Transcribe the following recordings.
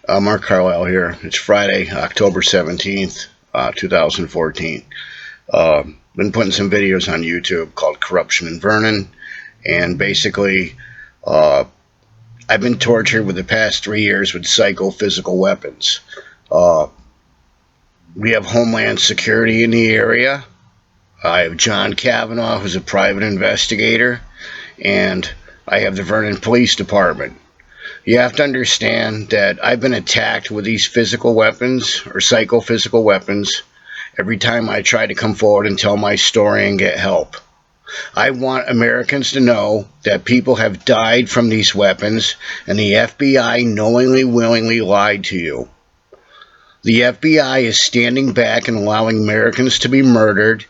Mark Carlisle here. It's Friday, October 17th, 2014. Been putting some videos on YouTube called Corruption in Vernon, and basically, I've been tortured with the past 3 years with psychophysical weapons. We have Homeland Security in the area. I have John Kavanaugh, who's a private investigator, and I have the Vernon Police Department. You have to understand that I've been attacked with these physical weapons or psychophysical weapons every time I try to come forward and tell my story and get help. I want Americans to know that people have died from these weapons, and the FBI knowingly, willingly lied to you. The FBI is standing back and allowing Americans to be murdered,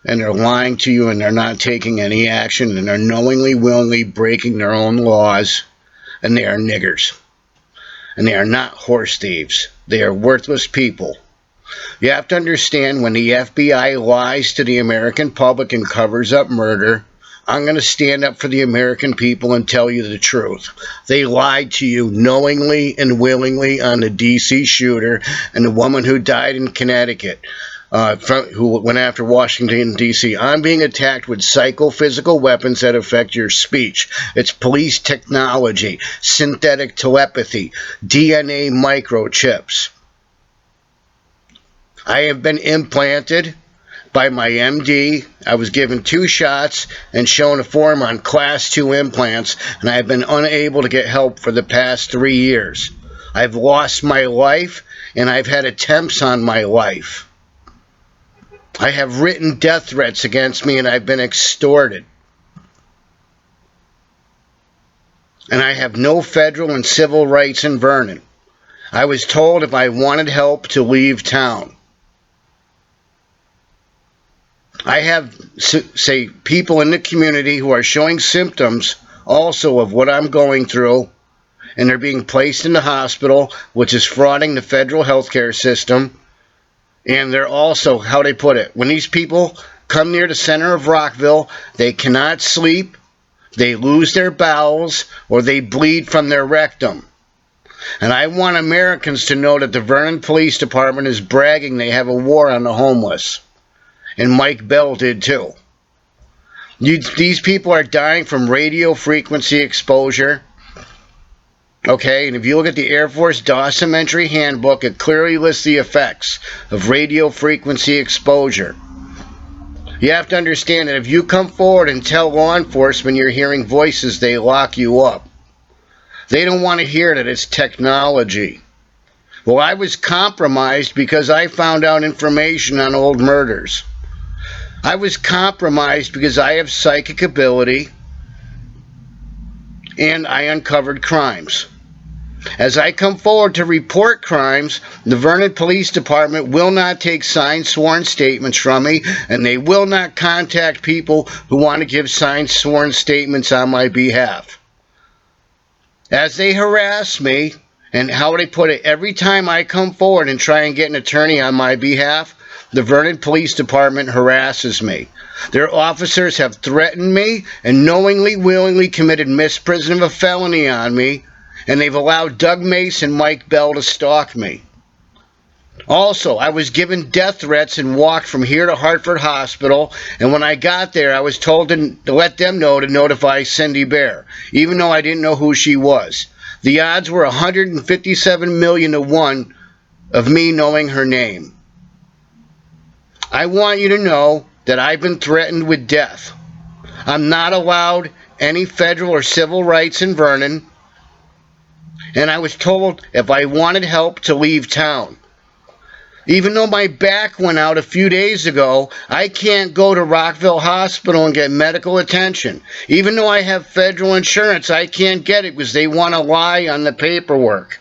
and they're lying to you, and they're not taking any action, and they're knowingly, willingly breaking their own laws. And they are niggers. And they are not horse thieves. They are worthless people. You have to understand, when the FBI lies to the American public and covers up murder, I'm going to stand up for the American people and tell you the truth. They lied to you knowingly and willingly on the D.C. shooter and the woman who died in Connecticut. Who went after Washington, D.C. I'm being attacked with psychophysical weapons that affect your speech. It's police technology, synthetic telepathy, DNA microchips. I have been implanted by my MD. I was given 2 shots and shown a form on class 2 implants, and I have been unable to get help for the past 3 years. I've lost my life, and I've had attempts on my life. I have written death threats against me, and I've been extorted. And I have no federal and civil rights in Vernon. I was told if I wanted help to leave town. I have, people in the community who are showing symptoms also of what I'm going through, and they're being placed in the hospital, which is frauding the federal healthcare system. And they're also, how they put it, when these people come near the center of Rockville, they cannot sleep, they lose their bowels, or they bleed from their rectum. And I want Americans to know that the Vernon Police Department is bragging they have a war on the homeless. And Mike Bell did too. These people are dying from radio frequency exposure. Okay, and if you look at the Air Force Dosimentry handbook, it clearly lists the effects of radio frequency exposure. You have to understand that if you come forward and tell law enforcement you're hearing voices, they lock you up. They don't want to hear that it's technology. Well, I was compromised because I found out information on old murders. I was compromised because I have psychic ability, and I uncovered crimes. As I come forward to report crimes, the Vernon Police Department will not take signed sworn statements from me, and they will not contact people who want to give signed sworn statements on my behalf. As they harass me, and how would I put it, every time I come forward and try and get an attorney on my behalf, the Vernon Police Department harasses me. Their officers have threatened me and knowingly, willingly committed misprision of a felony on me, and they've allowed Doug Mace and Mike Bell to stalk me. Also, I was given death threats and walked from here to Hartford Hospital, and when I got there, I was told to let them know to notify Cindy Bear, even though I didn't know who she was. The odds were 157 million to 1 of me knowing her name. I want you to know that I've been threatened with death. I'm not allowed any federal or civil rights in Vernon, and I was told if I wanted help to leave town. Even though my back went out a few days ago, I can't go to Rockville Hospital and get medical attention. Even though I have federal insurance, I can't get it because they want to lie on the paperwork.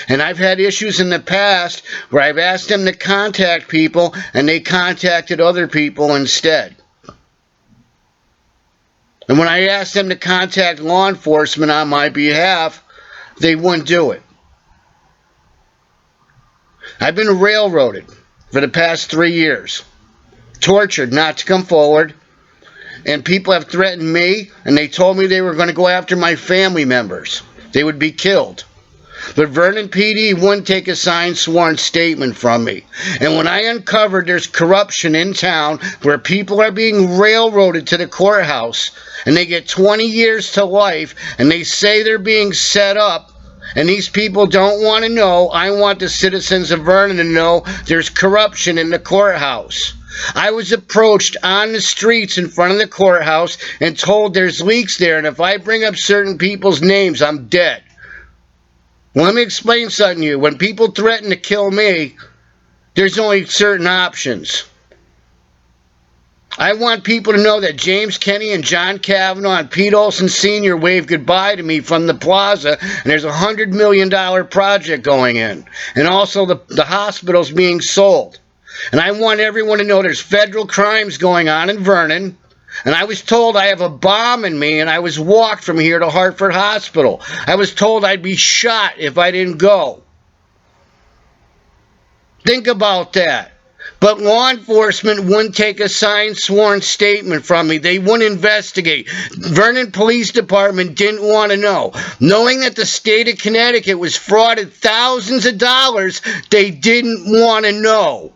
And I've had issues in the past where I've asked them to contact people, and they contacted other people instead. And when I asked them to contact law enforcement on my behalf, they wouldn't do it. I've been railroaded for the past 3 years, tortured not to come forward, and people have threatened me, and they told me they were going to go after my family members. They would be killed. But Vernon PD wouldn't take a signed sworn statement from me. And when I uncovered there's corruption in town where people are being railroaded to the courthouse and they get 20 years to life and they say they're being set up and these people don't want to know, I want the citizens of Vernon to know there's corruption in the courthouse. I was approached on the streets in front of the courthouse and told there's leaks there, and if I bring up certain people's names, I'm dead. Well, let me explain something to you. When people threaten to kill me, there's only certain options. I want people to know that James Kenney and John Kavanaugh and Pete Olson Sr. waved goodbye to me from the plaza, and there's a $100 million project going in. And also the hospital's being sold. And I want everyone to know there's federal crimes going on in Vernon. And I was told I have a bomb in me, and I was walked from here to Hartford Hospital. I was told I'd be shot if I didn't go. Think about that. But law enforcement wouldn't take a signed sworn statement from me. They wouldn't investigate. Vernon Police Department didn't want to know. Knowing that the state of Connecticut was frauded thousands of dollars, they didn't want to know.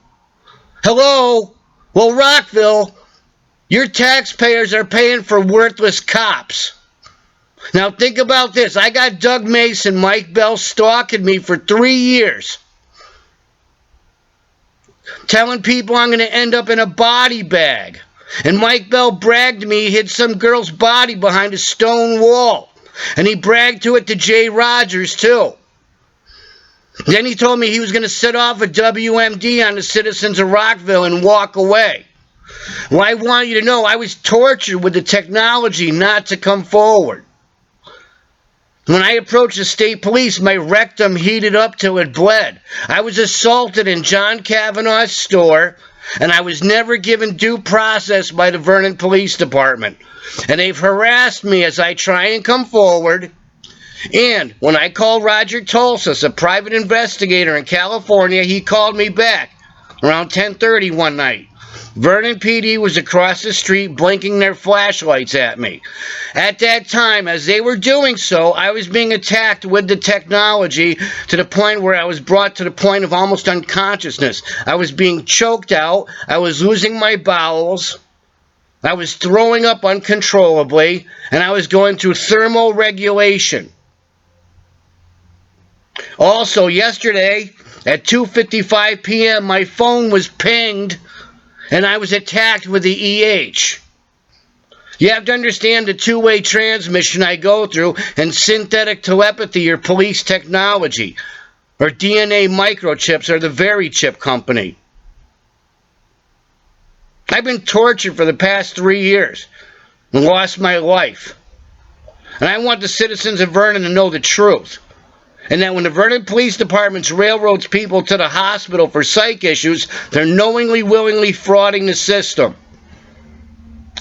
Hello? Well, Rockville, your taxpayers are paying for worthless cops. Now think about this. I got Doug Mason, Mike Bell stalking me for 3 years. Telling people I'm going to end up in a body bag. And Mike Bell bragged to me he hid some girl's body behind a stone wall. And he bragged to it to Jay Rogers too. Then he told me he was going to set off a WMD on the citizens of Rockville and walk away. Well, I want you to know I was tortured with the technology not to come forward. When I approached the state police, my rectum heated up till it bled. I was assaulted in John Kavanaugh's store, and I was never given due process by the Vernon Police Department. And they've harassed me as I try and come forward. And when I called Roger Tulsas, a private investigator in California, he called me back around 10:30 one night. Vernon PD was across the street blinking their flashlights at me. At that time, as they were doing so, I was being attacked with the technology to the point where I was brought to the point of almost unconsciousness. I was being choked out. I was losing my bowels. I was throwing up uncontrollably, and I was going through thermoregulation. Also, yesterday at 2:55 p.m., my phone was pinged, and I was attacked with the EH. You have to understand the two-way transmission I go through and synthetic telepathy or police technology or DNA microchips or the VeriChip company. I've been tortured for the past 3 years and lost my life. And I want the citizens of Vernon to know the truth. And that when the Vernon Police Department railroads people to the hospital for psych issues, they're knowingly, willingly frauding the system.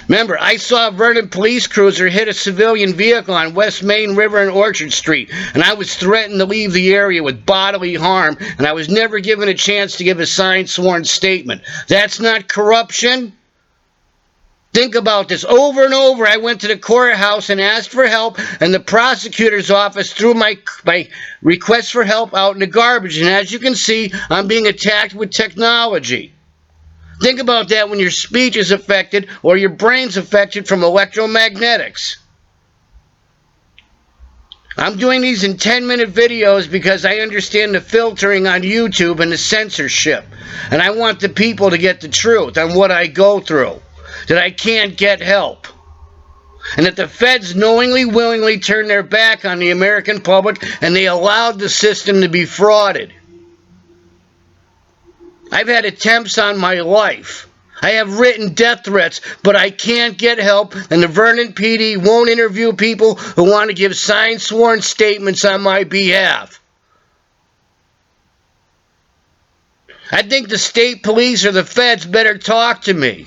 Remember, I saw a Vernon police cruiser hit a civilian vehicle on West Main River and Orchard Street, and I was threatened to leave the area with bodily harm, and I was never given a chance to give a signed sworn statement. That's not corruption. Think about this. Over and over, I went to the courthouse and asked for help, and the prosecutor's office threw my request for help out in the garbage. And as you can see, I'm being attacked with technology. Think about that when your speech is affected or your brain's affected from electromagnetics. I'm doing these in 10-minute videos because I understand the filtering on YouTube and the censorship. And I want the people to get the truth on what I go through. That I can't get help. And that the feds knowingly, willingly turned their back on the American public and they allowed the system to be frauded. I've had attempts on my life. I have written death threats, but I can't get help, and the Vernon PD won't interview people who want to give signed sworn statements on my behalf. I think the state police or the feds better talk to me.